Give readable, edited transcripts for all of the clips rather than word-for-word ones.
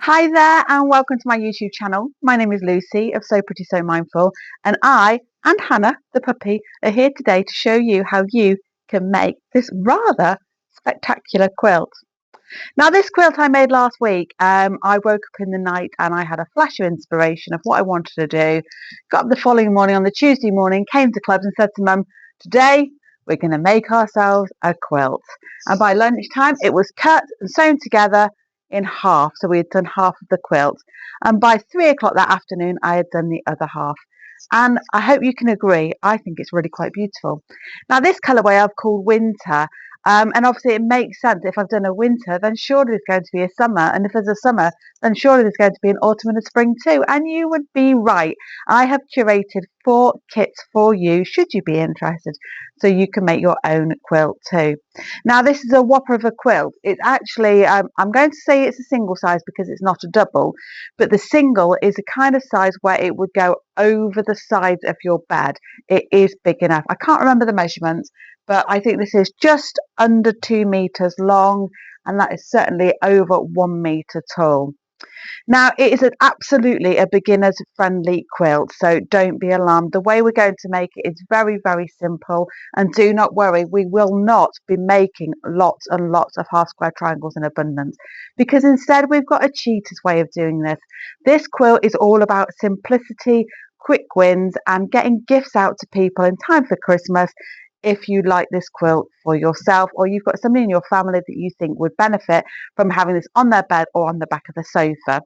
Hi there and welcome to my YouTube channel. My name is Lucy of So Pretty So Mindful, and I and Hannah, the puppy, are here today to show you how you can make this rather spectacular quilt. Now, this quilt I made last week. I woke up in the night and I had a flash of inspiration of what I wanted to do. Got up the following morning on the Tuesday morning, came to clubs and said to Mum, today we're going to make ourselves a quilt. And by lunchtime it was cut and sewn together in half. So we had done half of the quilt. And by 3 o'clock that afternoon I had done the other half. And I hope you can agree, I think it's really quite beautiful. Now, this colourway I've called Winter. And obviously it makes sense. If I've done a winter, then surely there's going to be a summer. And if there's a summer, then surely there's going to be an autumn and a spring too. And you would be right. I have curated 4 kits for you, should you be interested, so you can make your own quilt too. Now, this is a whopper of a quilt. It's actually, I'm going to say it's a single size because it's not a double, but the single is a kind of size where it would go over the sides of your bed. It is big enough. I can't remember the measurements, but I think this is just under 2 meters long, and that is certainly over 1 meter tall. Now, it is absolutely a beginner's friendly quilt, so don't be alarmed. The way we're going to make it is very, very simple, and do not worry, we will not be making lots and lots of half square triangles in abundance, because instead we've got a cheater's way of doing this. This quilt is all about simplicity, quick wins, and getting gifts out to people in time for Christmas. If you like this quilt for yourself, or you've got somebody in your family that you think would benefit from having this on their bed or on the back of the sofa.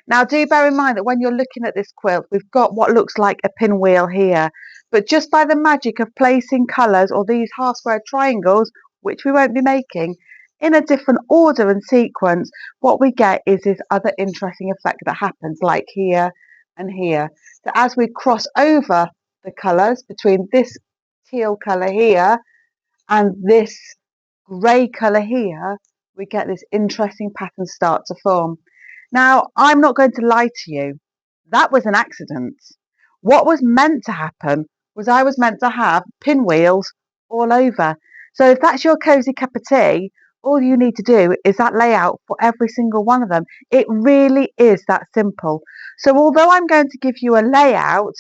Now, do bear in mind that when you're looking at this quilt, we've got what looks like a pinwheel here, but just by the magic of placing colours or these half square triangles, which we won't be making, in a different order and sequence, what we get is this other interesting effect that happens, like here and here. So as we cross over the colours between this teal colour here and this grey colour here, we get this interesting pattern start to form. Now, I'm not going to lie to you. That was an accident. What was meant to happen was I was meant to have pinwheels all over. So if that's your cosy cup of tea, all you need to do is that layout for every single one of them. It really is that simple. So although I'm going to give you a layout,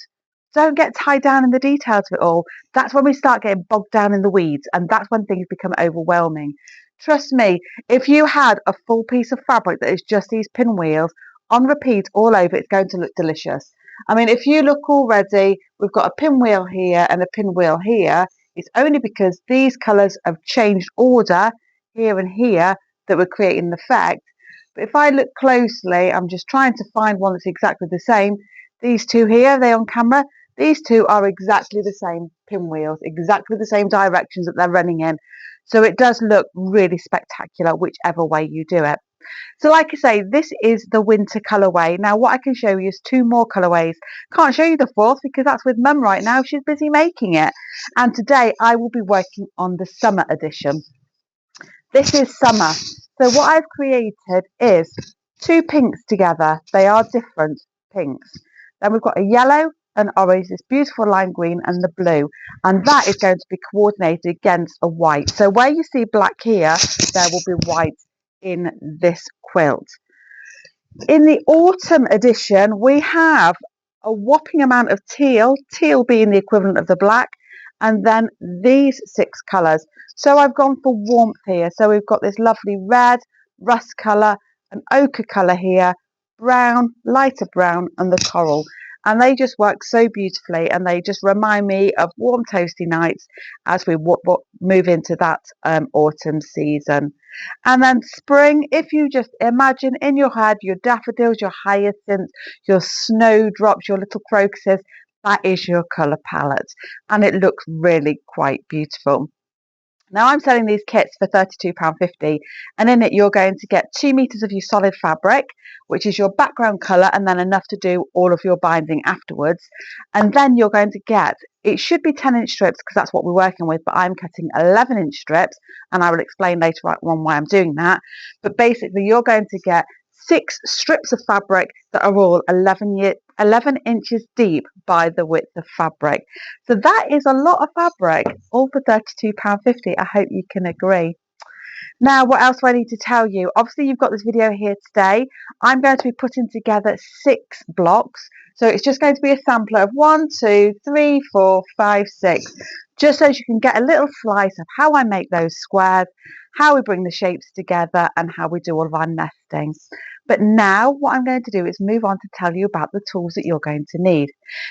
don't get tied down in the details of it all. That's when we start getting bogged down in the weeds, and that's when things become overwhelming. Trust me, if you had a full piece of fabric that is just these pinwheels on repeat all over, it's going to look delicious. I mean, if you look already, we've got a pinwheel here and a pinwheel here. It's only because these colours have changed order here and here that we're creating the effect. But if I look closely, I'm just trying to find one that's exactly the same. These two here, are they on camera? These two are exactly the same pinwheels, exactly the same directions that they're running in. So it does look really spectacular whichever way you do it. So like I say, this is the winter colourway. Now what I can show you is 2 more colourways. Can't show you the 4th because that's with Mum right now. She's busy making it. And today I will be working on the summer edition. This is summer. So what I've created is 2 pinks together. They are different pinks. Then we've got a yellow, an orange, this beautiful lime green, and the blue, and that is going to be coordinated against a white. So where you see black here, there will be white in this quilt. In the autumn edition, we have a whopping amount of teal being the equivalent of the black, and then these 6 colours. So I've gone for warmth here. So we've got this lovely red, rust colour, an ochre colour here, brown, lighter brown, and the coral. And they just work so beautifully, and they just remind me of warm, toasty nights as we move into that autumn season. And then spring, if you just imagine in your head your daffodils, your hyacinths, your snowdrops, your little crocuses, that is your colour palette. And it looks really quite beautiful. Now I'm selling these kits for £32.50, and in it you're going to get 2 meters of your solid fabric, which is your background colour, and then enough to do all of your binding afterwards. And then you're going to get, it should be 10-inch strips because that's what we're working with, but I'm cutting 11-inch strips, and I will explain later on why I'm doing that. But basically you're going to get 6 strips of fabric that are all 11 inches deep by the width of fabric. So that is a lot of fabric, all for £32.50. I hope you can agree. Now, what else do I need to tell you? Obviously, you've got this video here today. I'm going to be putting together 6 blocks. So it's just going to be a sampler of 1, 2, 3, 4, 5, 6, just so you can get a little slice of how I make those squares, how we bring the shapes together, and how we do all of our nesting. But now what I'm going to do is move on to tell you about the tools that you're going to need.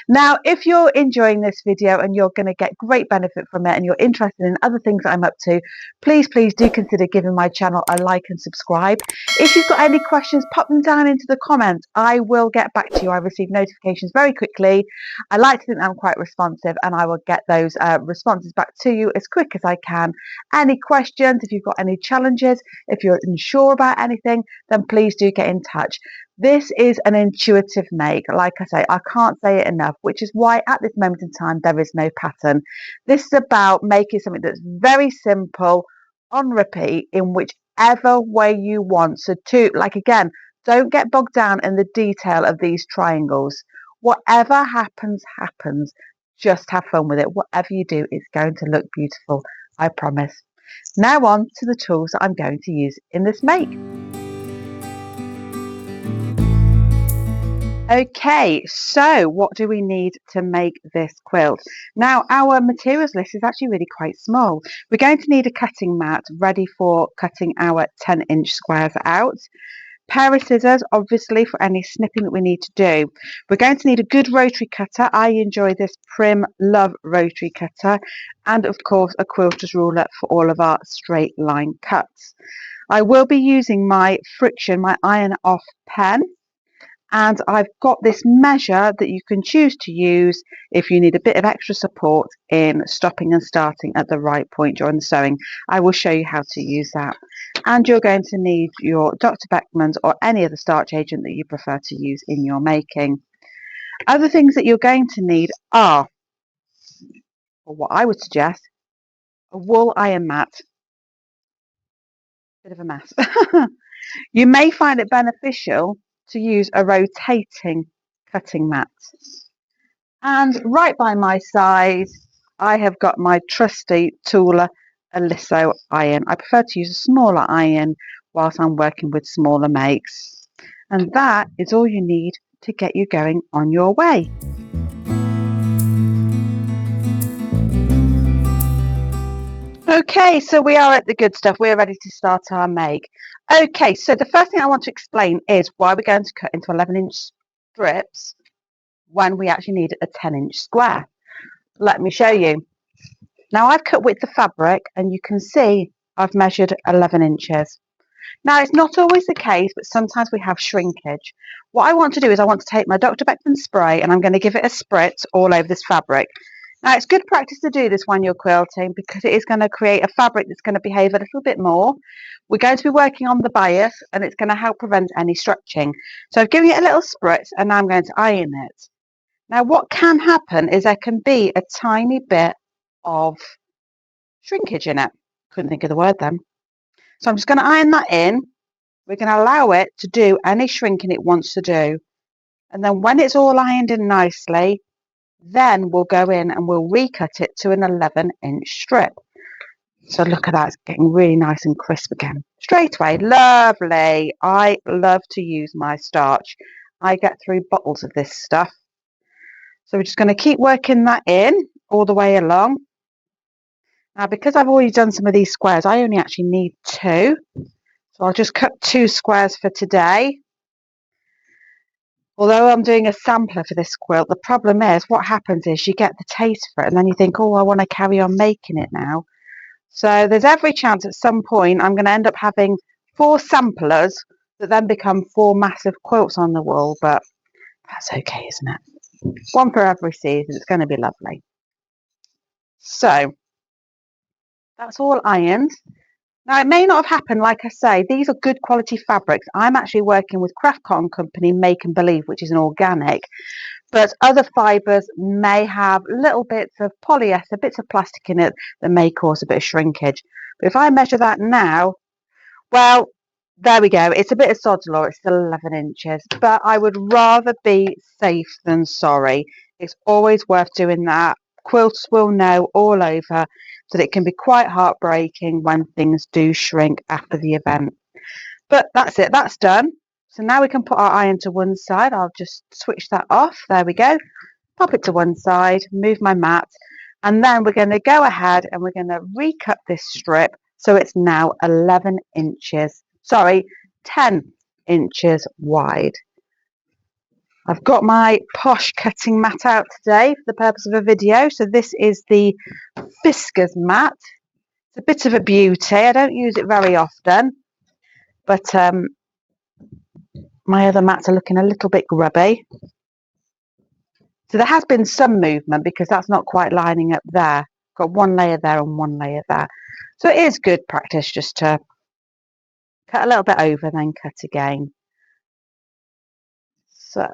Now, if you're enjoying this video and you're going to get great benefit from it and you're interested in other things that I'm up to, please do consider giving my channel a like and subscribe. If you've got any questions, pop them down into the comments. I will get back to you. I receive notifications very quickly. I like to think I'm quite responsive, and I will get those responses back to you as quick as I can. Any questions, if you've got any challenges, if you're unsure about anything, then please do get in touch. This is an intuitive make. Like I say, I can't say it enough, which is why at this moment in time there is no pattern. This is about making something that's very simple, on repeat, in whichever way you want. So again, don't get bogged down in the detail of these triangles. Whatever happens, happens. Just have fun with it. Whatever you do, it's going to look beautiful, I promise. Now on to the tools that I'm going to use in this make. Okay, so what do we need to make this quilt? Now, our materials list is actually really quite small. We're going to need a cutting mat ready for cutting our 10-inch squares out. Pair of scissors, obviously, for any snipping that we need to do. We're going to need a good rotary cutter. I enjoy this Prim Love rotary cutter. And, of course, a quilter's ruler for all of our straight line cuts. I will be using my Friction, my iron-off pen. And I've got this measure that you can choose to use if you need a bit of extra support in stopping and starting at the right point during the sewing. I will show you how to use that. And you're going to need your Dr. Beckman's or any other starch agent that you prefer to use in your making. Other things that you're going to need are, or what I would suggest, a wool iron mat. Bit of a mess. You may find it beneficial to use a rotating cutting mat. And right by my side, I have got my trusty Tula Aliso iron. I prefer to use a smaller iron whilst I'm working with smaller makes. And that is all you need to get you going on your way. Okay, so we are at the good stuff. We're ready to start our make. Okay, so the first thing I want to explain is why we're going to cut into 11-inch strips when we actually need a 10-inch square. Let me show you. Now I've cut width of fabric and you can see I've measured 11 inches. Now it's not always the case, but sometimes we have shrinkage. What I want to do is I want to take my Dr. Beckman spray and I'm going to give it a spritz all over this fabric. Now it's good practice to do this when you're quilting because it is going to create a fabric that's going to behave a little bit more. We're going to be working on the bias and it's going to help prevent any stretching. So I've given it a little spritz and now I'm going to iron it. Now what can happen is there can be a tiny bit of shrinkage in it. Couldn't think of the word then. So I'm just going to iron that in. We're going to allow it to do any shrinking it wants to do. And then when it's all ironed in nicely, then we'll go in and we'll recut it to an 11-inch strip. So look at that, it's getting really nice and crisp again. Straight away, lovely. I love to use my starch. I get through bottles of this stuff. So we're just going to keep working that in all the way along. Now, because I've already done some of these squares, I only actually need 2. So I'll just cut 2 squares for today. Although I'm doing a sampler for this quilt, the problem is what happens is you get the taste for it and then you think, oh, I want to carry on making it now. So there's every chance at some point I'm going to end up having 4 samplers that then become 4 massive quilts on the wall, but that's okay, isn't it? One for every season. It's going to be lovely. So that's all ironed. Now, it may not have happened, like I say, these are good quality fabrics. I'm actually working with Craft Cotton Company Make and Believe, which is an organic, but other fibres may have little bits of polyester, bits of plastic in it that may cause a bit of shrinkage. But if I measure that now, well, there we go. It's a bit of sod's law. It's still 11 inches, but I would rather be safe than sorry. It's always worth doing that. quilters will know all over that it can be quite heartbreaking when things do shrink after the event. But that's it, that's done. So now we can put our iron to one side. I'll just switch that off. There we go. Pop it to one side, move my mat, and then we're going to go ahead and we're going to recut this strip so it's now 11 inches, sorry, 10 inches wide. I've got my posh cutting mat out today for the purpose of a video. So this is the Fiskars mat. It's a bit of a beauty. I don't use it very often, but my other mats are looking a little bit grubby. So there has been some movement because that's not quite lining up there. Got one layer there and one layer there. So it is good practice just to cut a little bit over, then cut again. So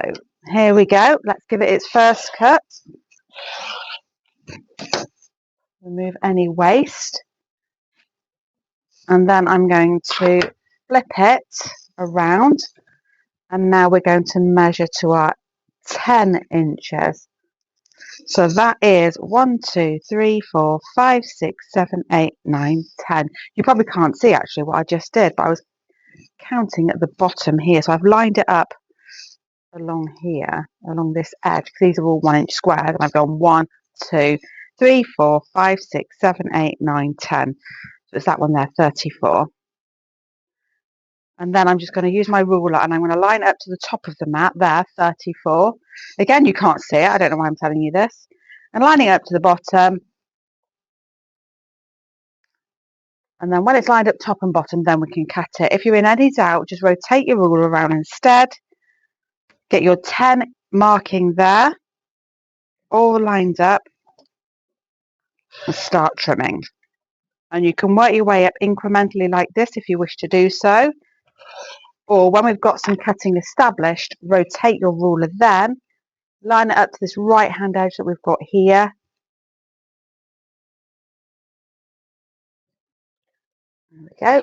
here we go. Let's give it its first cut. Remove any waste. And then I'm going to flip it around. And now we're going to measure to our 10 inches. So that is 1, 2, 3, 4, 5, 6, 7, 8, 9, 10. You probably can't see actually what I just did, but I was counting at the bottom here. So I've lined it up along here, along this edge, because these are all 1 inch squares. And I've gone 1, 2, 3, 4, 5, 6, 7, 8, 9, 10. So it's that one there, 34. And then I'm just going to use my ruler and I'm going to line it up to the top of the mat there, 34. Again, you can't see it. I don't know why I'm telling you this. And lining it up to the bottom. And then when it's lined up top and bottom, then we can cut it. If you're in any doubt, just rotate your ruler around instead. Get your 10 marking there, all lined up, and start trimming. And you can work your way up incrementally like this if you wish to do so. Or when we've got some cutting established, rotate your ruler then, line it up to this right hand edge that we've got here. There we go.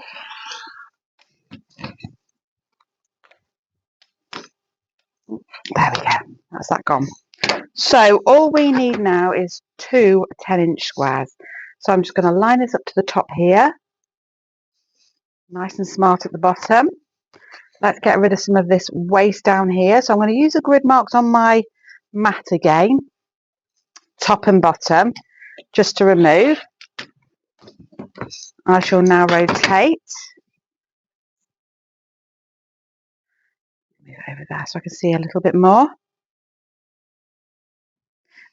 There we go. That's that gone. So all we need now is 2 10-inch squares. So I'm just going to line this up to the top here. Nice and smart at the bottom. Let's get rid of some of this waste down here. So I'm going to use the grid marks on my mat again, top and bottom, just to remove. I shall now rotate. Move over there so I can see a little bit more.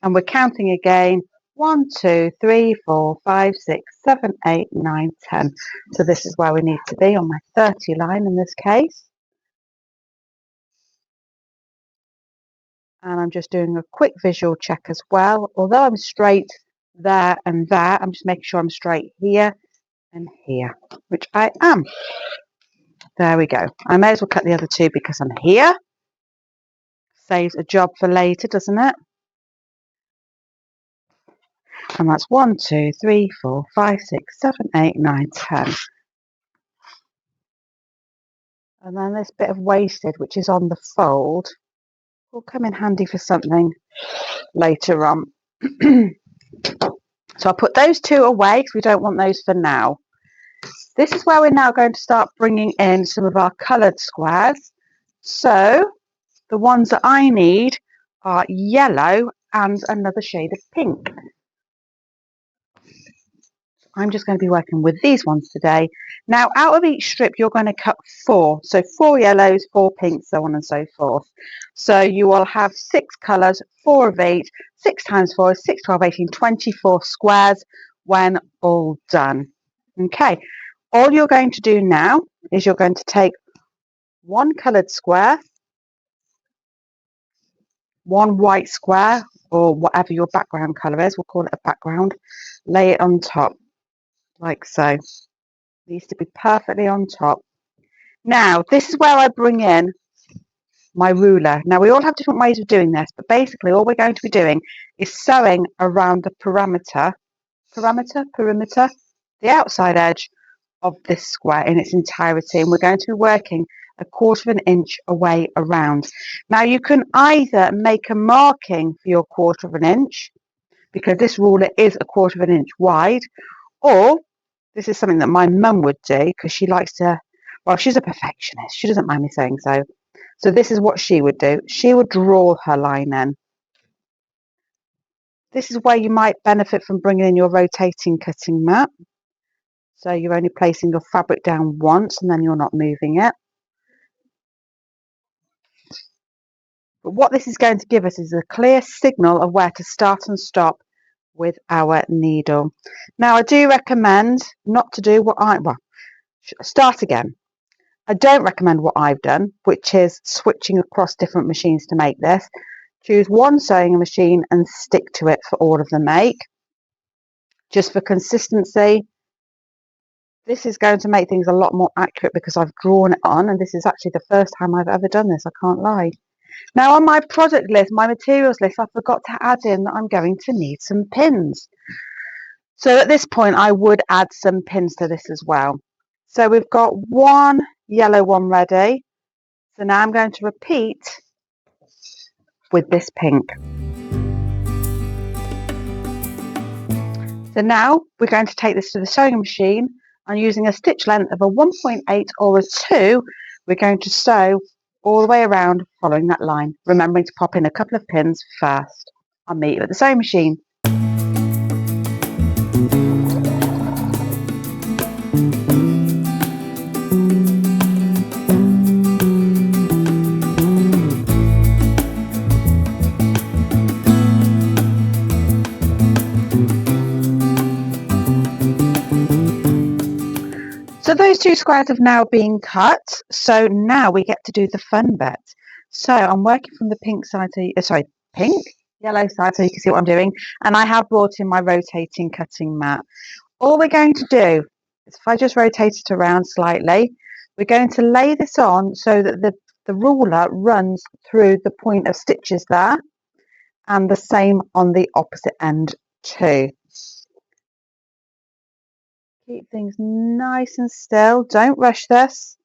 And we're counting again. 1, 2, 3, 4, 5, 6, 7, 8, 9, 10. So this is where we need to be on my 30 line in this case. And I'm just doing a quick visual check as well. Although I'm straight there and there, I'm just making sure I'm straight here and here, which I am. There we go. I may as well cut the other two because I'm here. Saves a job for later, doesn't it? And that's 1, 2, 3, 4, 5, 6, 7, 8, 9, 10. And then this bit of wasted, which is on the fold, will come in handy for something later on. So I'll put those two away because we don't want those for now. This is where we're now going to start bringing in some of our coloured squares. So the ones that I need are yellow and another shade of pink. I'm just going to be working with these ones today. Now, out of each strip, you're going to cut 4. So 4 yellows, 4 pinks, so on and so forth. So you will have 6 colours, 4 of each, 6 times 4 is 6, 12, 18, 24 squares when all done. Okay, all you're going to do now is you're going to take one coloured square, one white square, or whatever your background colour is, we'll call it a background, lay it on top. Like so. It needs to be perfectly on top. Now, this is where I bring in my ruler. Now, we all have different ways of doing this, but basically all we're going to be doing is sewing around the perimeter, the outside edge of this square in its entirety. And we're going to be working a 1/4 of an inch away around. Now, you can either make a marking for your 1/4 of an inch because this ruler is 1/4 of an inch wide. Or this is something that my mum would do because she likes to, well, she's a perfectionist. She doesn't mind me saying so. So this is what she would do. She would draw her line in. This is where you might benefit from bringing in your rotating cutting mat. So you're only placing your fabric down once and then you're not moving it. But what this is going to give us is a clear signal of where to start and stop with our needle. Now, I do recommend not to do what start again. I don't recommend what I've done, which is switching across different machines to make this. Choose one sewing machine and stick to it for all of the make. Just for consistency, this is going to make things a lot more accurate because I've drawn it on, and this is actually the first time I've ever done this, I can't lie. Now on my product list, my materials list, I forgot to add in that I'm going to need some pins. So at this point I would add some pins to this as well. So we've got one yellow one ready. So now I'm going to repeat with this pink. So now we're going to take this to the sewing machine, and using a stitch length of a 1.8 or a 2, we're going to sew all the way around following that line, remembering to pop in a couple of pins first. I'll meet you at the sewing machine. So those 2 squares have now been cut. So now we get to do the fun bit. So I'm working from the pink side, yellow side, so you can see what I'm doing. And I have brought in my rotating cutting mat. All we're going to do is, if I just rotate it around slightly, we're going to lay this on so that the ruler runs through the point of stitches there, and the same on the opposite end too. Keep things nice and still, don't rush this.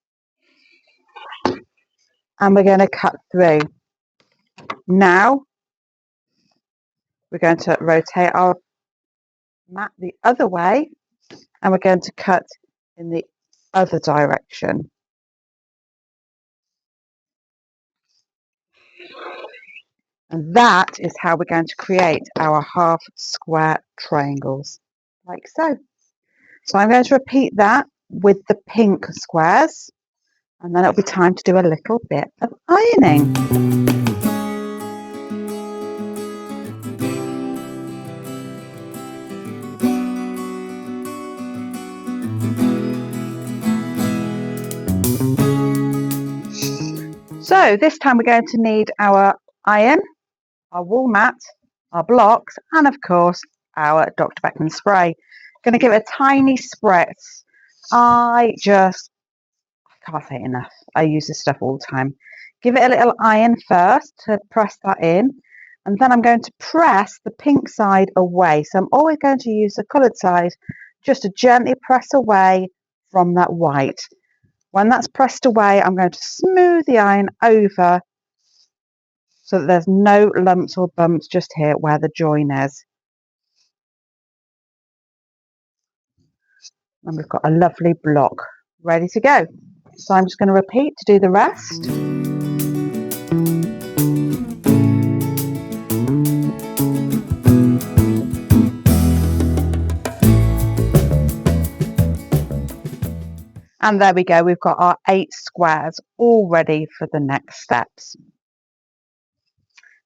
And we're going to cut through. Now we're going to rotate our mat the other way, and we're going to cut in the other direction. And that is how we're going to create our half square triangles, like so. So I'm going to repeat that with the pink squares, and then it'll be time to do a little bit of ironing. So this time we're going to need our iron, our wool mat, our blocks, and of course our Dr. Beckman spray. Going to give it a tiny spritz. I can't say it enough. I use this stuff all the time. Give it a little iron first to press that in, and then I'm going to press the pink side away. So I'm always going to use the coloured side just to gently press away from that white. When that's pressed away, I'm going to smooth the iron over so that there's no lumps or bumps just here where the join is. And we've got a lovely block ready to go. So I'm just going to repeat to do the rest. And there we go, we've got our 8 squares all ready for the next steps.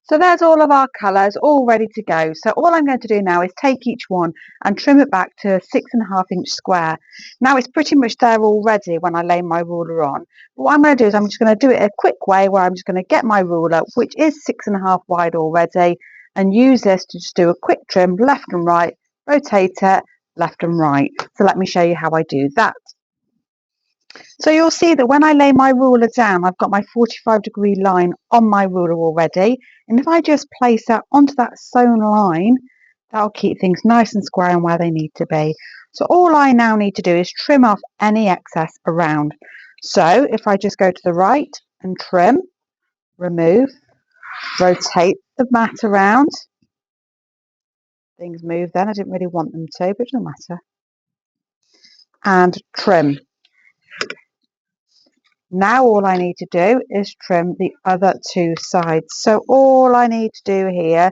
So there's all of our colours all ready to go. So all I'm going to do now is take each one and trim it back to a 6.5 inch square. Now it's pretty much there already when I lay my ruler on. But what I'm going to do is I'm just going to do it a quick way where I'm just going to get my ruler, which is 6.5 wide already, and use this to just do a quick trim left and right, rotate it left and right. So let me show you how I do that. So you'll see that when I lay my ruler down, I've got my 45-degree line on my ruler already. And if I just place that onto that sewn line, that'll keep things nice and square and where they need to be. So all I now need to do is trim off any excess around. So if I just go to the right and trim, remove, rotate the mat around, things move then. I didn't really want them to, but it doesn't matter. And trim. Now all I need to do is trim the other two sides. So all I need to do here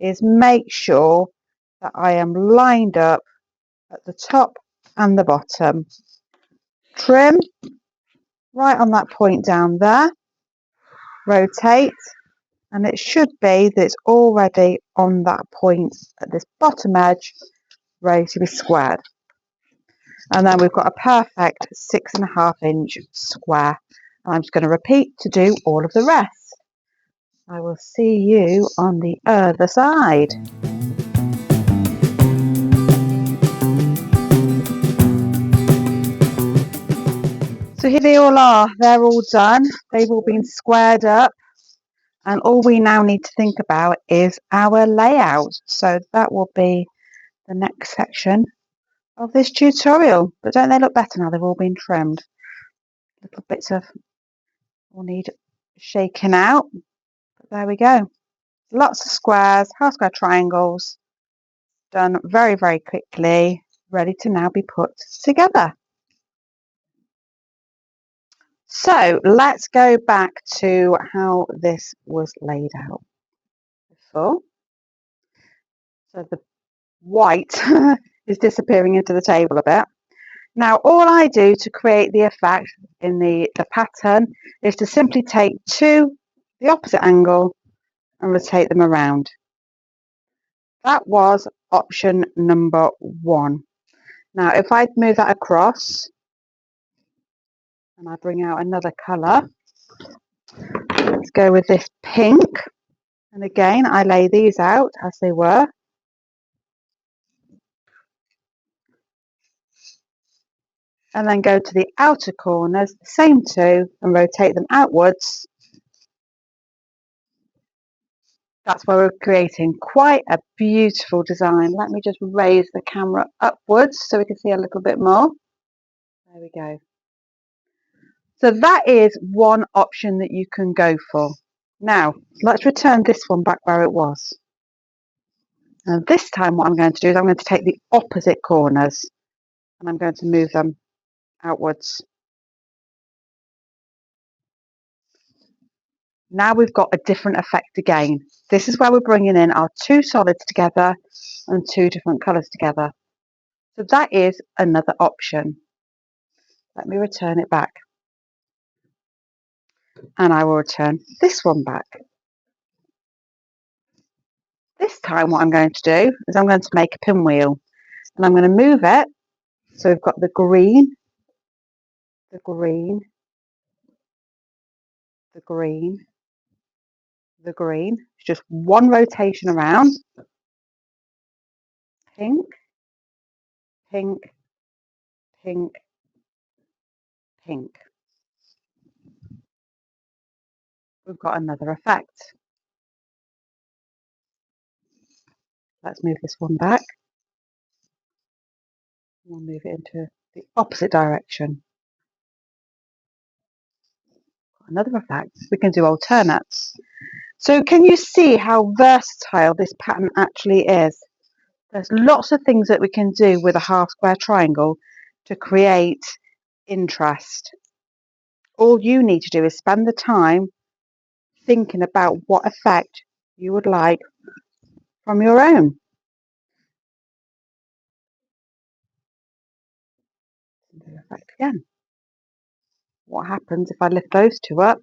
is make sure that I am lined up at the top and the bottom. Trim right on that point down there. Rotate, and it should be that it's already on that point at this bottom edge, ready to be squared. And then we've got a perfect 6.5 inch square. I'm just going to repeat to do all of the rest. I will see you on the other side. So here they all are. They're all done. They've all been squared up. And all we now need to think about is our layout. So that will be the next section of this tutorial. But don't they look better now? They've all been trimmed. Little bits of will need shaking out. But there we go. Lots of squares, half square triangles, done very, very quickly, ready to now be put together. So let's go back to how this was laid out before. So the white is disappearing into the table a bit. Now all I do to create the effect in the pattern is to simply take the opposite angle and rotate them around. That was option number 1. Now if I move that across and I bring out another colour, let's go with this pink, and again I lay these out as they were. And then go to the outer corners, the same two, and rotate them outwards. That's where we're creating quite a beautiful design. Let me just raise the camera upwards so we can see a little bit more. There we go. So that is one option that you can go for. Now, let's return this one back where it was. And this time what I'm going to do is I'm going to take the opposite corners and I'm going to move them outwards. Now we've got a different effect again. This is where we're bringing in our two solids together and two different colours together. So that is another option. Let me return it back. And I will return this one back. This time what I'm going to do is I'm going to make a pinwheel. And I'm going to move it. So we've got the green, the green, the green, the green. It's just one rotation around. Pink, pink, pink, pink. We've got another effect. Let's move this one back. We'll move it into the opposite direction. Another effect. We can do alternates. So can you see how versatile this pattern actually is? There's lots of things that we can do with a half square triangle to create interest. All you need to do is spend the time thinking about what effect you would like from your own. The effect again. What happens if I lift those two up,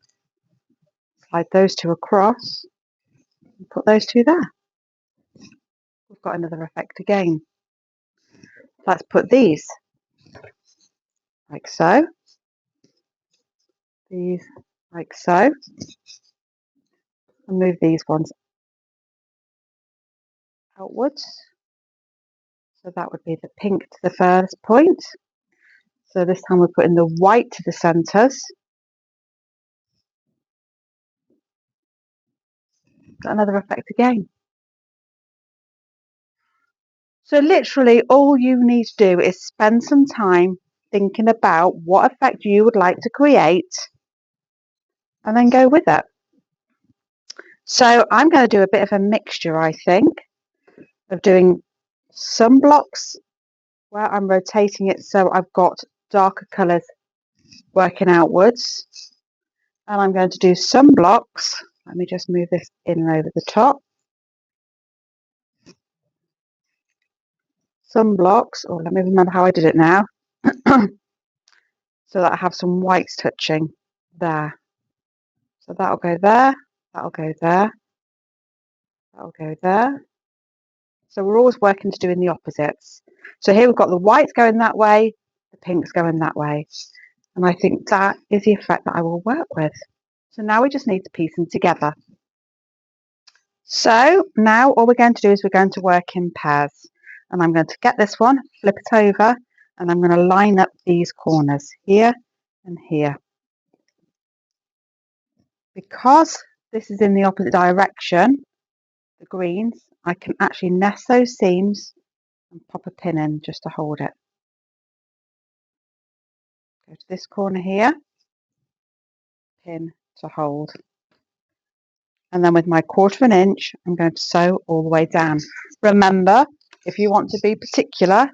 slide those two across, and put those two there? We've got another effect again. Let's put these like so, these like so, and move these ones outwards. So that would be the pink to the first point. So this time we're putting the white to the centres. Got another effect again. So literally all you need to do is spend some time thinking about what effect you would like to create and then go with it. So I'm going to do a bit of a mixture, I think. of doing some blocks where I'm rotating it so I've got darker colours working outwards, and I'm going to do some blocks. Let me just move this in and over the top. Some blocks, or let me remember how I did it now, so that I have some whites touching there. So that'll go there, that'll go there, that'll go there. So we're always working to doing the opposites. So here we've got the whites going that way, the pinks going that way. And I think that is the effect that I will work with. So now we just need to piece them together. So now all we're going to do is we're going to work in pairs. And I'm going to get this one, flip it over, and I'm going to line up these corners here and here. Because this is in the opposite direction, the greens, I can actually nest those seams and pop a pin in just to hold it. Go to this corner here, pin to hold. And then with my 1/4 inch, I'm going to sew all the way down. Remember, if you want to be particular,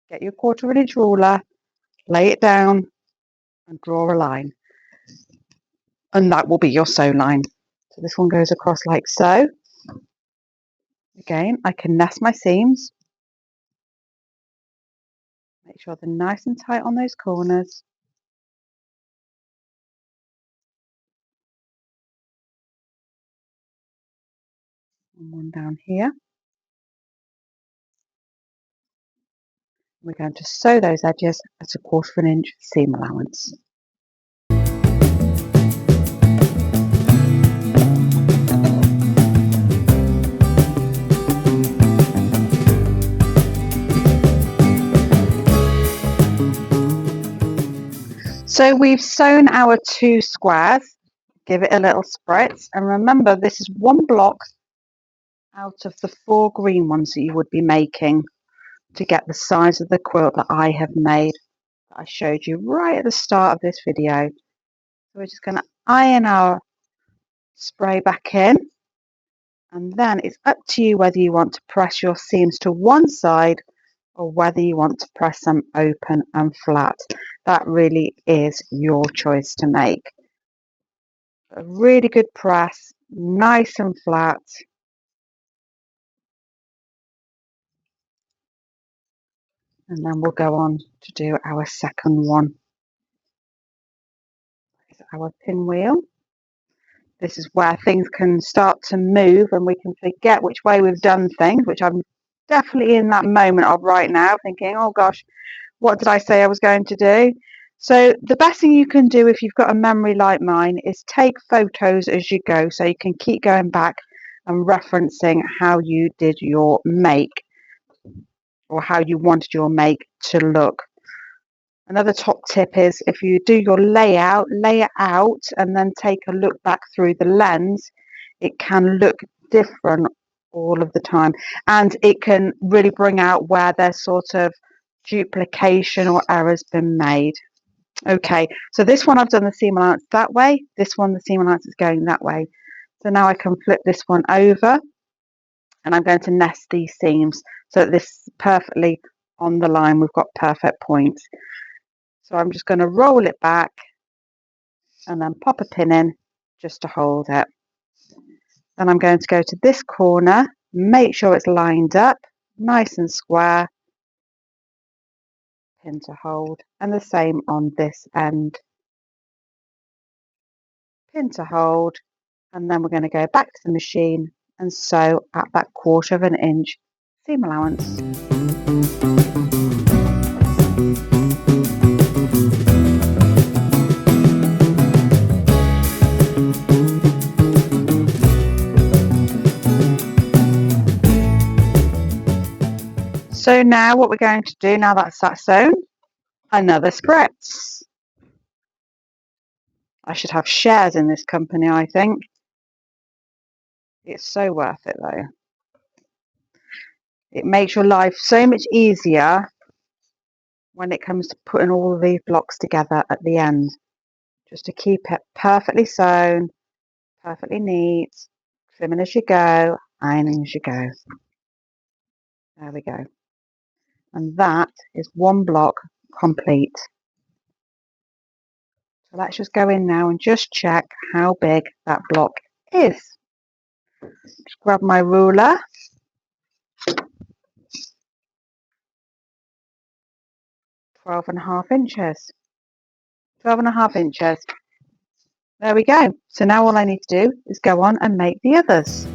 get your 1/4 inch ruler, lay it down and draw a line. And that will be your sew line. So this one goes across like so. Again, I can nest my seams. Make sure they're nice and tight on those corners. And one down here. We're going to sew those edges at a 1/4 inch seam allowance. So we've sewn our 2 squares. Give it a little spritz, and remember this is 1 block out of the 4 green ones that you would be making to get the size of the quilt that I have made, that I showed you right at the start of this video. So we're just going to iron our spray back in, and then it's up to you whether you want to press your seams to one side or whether you want to press them open and flat. That really is your choice to make. A really good press, nice and flat. And then we'll go on to do our second one. Our pinwheel. This is where things can start to move and we can forget which way we've done things, which I'm definitely in that moment of right now, thinking, oh gosh, what did I say I was going to do? So the best thing you can do if you've got a memory like mine is take photos as you go, so you can keep going back and referencing how you did your make or how you wanted your make to look. Another top tip is if you do your layout, lay it out and then take a look back through the lens. It can look different all of the time, and it can really bring out where there's sort of duplication or errors been made. Okay, so this one I've done the seam allowance that way. This one, the seam allowance is going that way. So now I can flip this one over and I'm going to nest these seams so that this is perfectly on the line. We've got perfect points. So I'm just going to roll it back and then pop a pin in just to hold it. Then I'm going to go to this corner, make sure it's lined up, nice and square, pin to hold, and the same on this end. Pin to hold, and then we're going to go back to the machine and sew at that 1/4 inch seam allowance. So now what we're going to do, now that's that sewn, another spritz. I should have shares in this company, I think. It's so worth it though. It makes your life so much easier when it comes to putting all of these blocks together at the end. Just to keep it perfectly sewn, perfectly neat, trimming as you go, ironing as you go. There we go. And that is one block complete. So let's just go in now and just check how big that block is. Just grab my ruler. 12.5 inches. 12.5 inches. There we go. So now all I need to do is go on and make the others.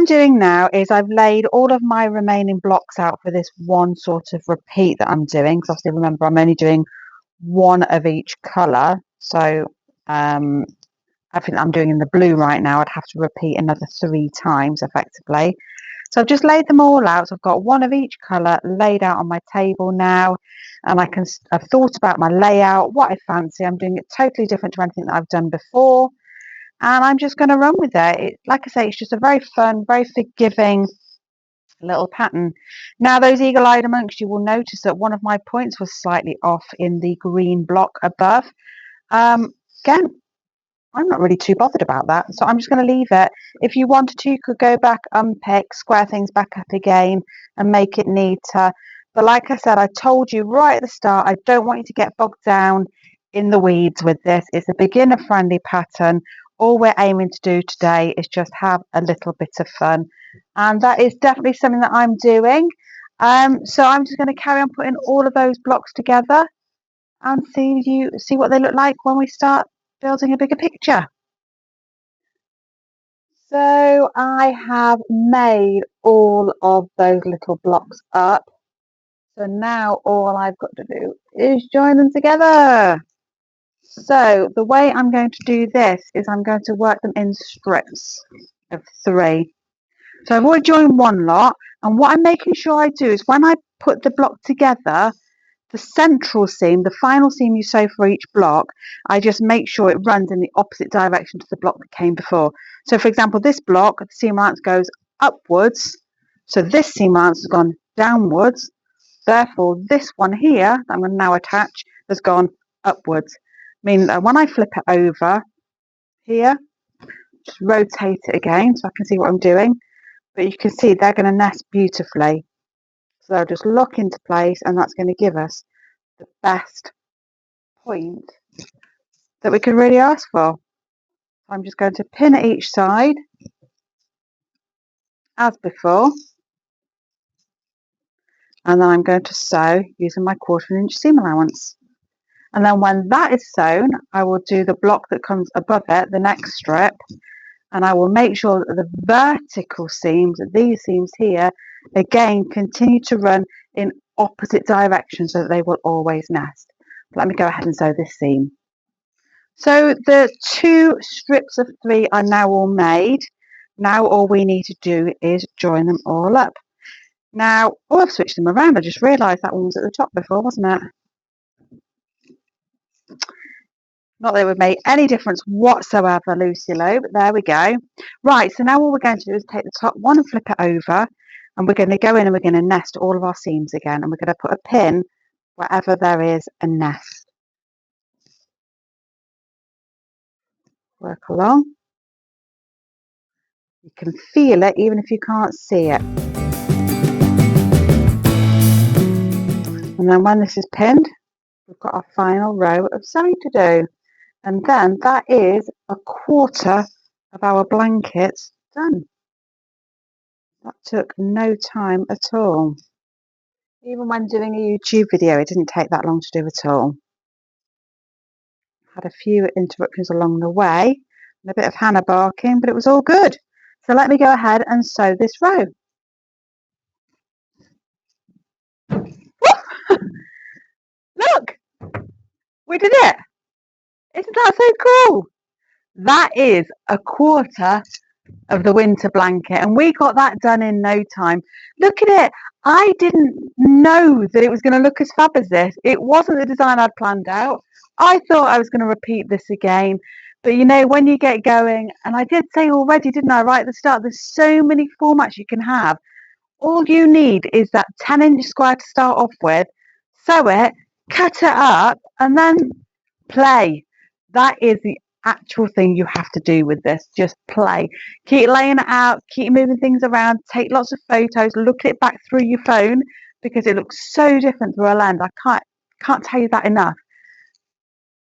Doing now is I've laid all of my remaining blocks out for this one sort of repeat that I'm doing, because obviously remember I'm only doing one of each colour, so everything that I'm doing in the blue right now I'd have to repeat another 3 times effectively. So I've just laid them all out. So I've got one of each colour laid out on my table now, and I've thought about my layout, what I fancy. I'm doing it totally different to anything that I've done before. And I'm just going to run with it. Like I say, it's just a very fun, very forgiving little pattern. Now, those eagle-eyed amongst you will notice that one of my points was slightly off in the green block above. Again, I'm not really too bothered about that, so I'm just going to leave it. If you wanted to, you could go back, unpick, square things back up again and make it neater. But like I said, I told you right at the start, I don't want you to get bogged down in the weeds with this. It's a beginner-friendly pattern. All we're aiming to do today is just have a little bit of fun. And that is definitely something that I'm doing. So I'm just going to carry on putting all of those blocks together and see what they look like when we start building a bigger picture. So I have made all of those little blocks up. So now all I've got to do is join them together. So the way I'm going to do this is I'm going to work them in strips of 3. So I've already joined one lot, and what I'm making sure I do is when I put the block together, the central seam, the final seam you sew for each block, I just make sure it runs in the opposite direction to the block that came before. So for example, this block, the seam allowance goes upwards, so this seam allowance has gone downwards. Therefore, this one here that I'm going to now attach has gone upwards, meaning that when I flip it over here, just rotate it again so I can see what I'm doing. But you can see they're going to nest beautifully. So they'll just lock into place, and that's going to give us the best point that we could really ask for. I'm just going to pin at each side as before, and then I'm going to sew using my 1/4 inch seam allowance. And then when that is sewn, I will do the block that comes above it, the next strip, and I will make sure that the vertical seams, these seams here, again continue to run in opposite directions so that they will always nest. Let me go ahead and sew this seam. So the 2 strips of 3 are now all made. Now all we need to do is join them all up. Now, oh, I've switched them around. I just realised that one was at the top before, wasn't it? Not that it would make any difference whatsoever, Lucy Lowe, but there we go. Right, so now all we're going to do is take the top one and flip it over, and we're going to go in and we're going to nest all of our seams again, and we're going to put a pin wherever there is a nest. Work along. You can feel it even if you can't see it. And then when this is pinned, we've got our final row of sewing to do. And then that is 1/4 of our blankets done. That took no time at all. Even when doing a YouTube video, it didn't take that long to do at all. had a few interruptions along the way and a bit of Hannah barking, but it was all good. So let me go ahead and sew this row. Look, we did it. Isn't that so cool? That is a quarter of the winter blanket, and we got that done in no time. Look at it. I didn't know that it was going to look as fab as this. It wasn't the design I'd planned out. I thought I was going to repeat this again, but you know, when you get going, and I did say already, didn't I, right at the start, there's so many formats you can have. All you need is that 10-inch square to start off with, sew it, cut it up, and then play. That is the actual thing you have to do with this. Just play. Keep laying it out, keep moving things around, take lots of photos, look at it back through your phone because it looks so different through a lens. I can't tell you that enough.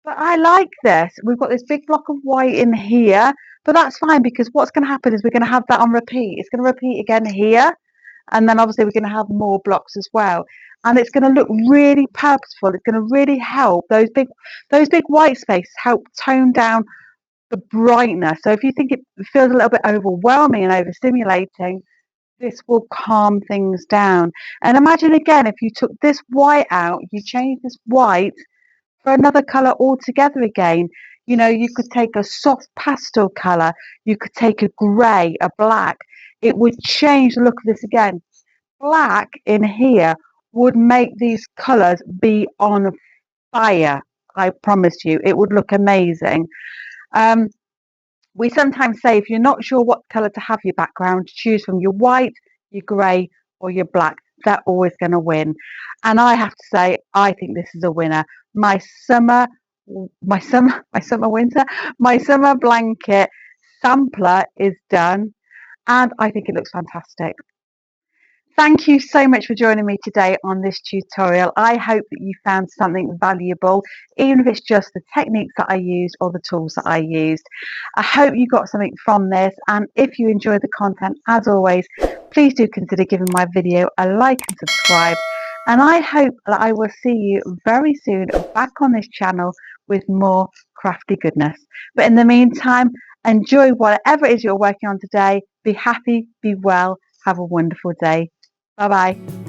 But I like this. We've got this big block of white in here, but that's fine because what's going to happen is we're going to have that on repeat. It's going to repeat again here, and then obviously we're going to have more blocks as well, and it's going to look really purposeful. It's going to really help those big white spaces, help tone down the brightness. So if you think it feels a little bit overwhelming and overstimulating, this will calm things down. And imagine again, if you took this white out, you change this white for another color altogether again. You know, you could take a soft pastel color, you could take a gray, a black. It would change the look of this again. Black in here would make these colors be on fire. I promise you, it would look amazing. We sometimes say if you're not sure what color to have your background, choose from your white, your gray, or your black. They're always going to win. And I have to say, I think this is a winner. My summer blanket sampler is done, and I think it looks fantastic. Thank you so much for joining me today on this tutorial. I hope that you found something valuable, even if it's just the techniques that I used or the tools that I used. I hope you got something from this, and if you enjoyed the content, as always, please do consider giving my video a like and subscribe. And I hope that I will see you very soon back on this channel with more crafty goodness. But in the meantime, enjoy whatever it is you're working on today. Be happy, be well, have a wonderful day. Bye-bye.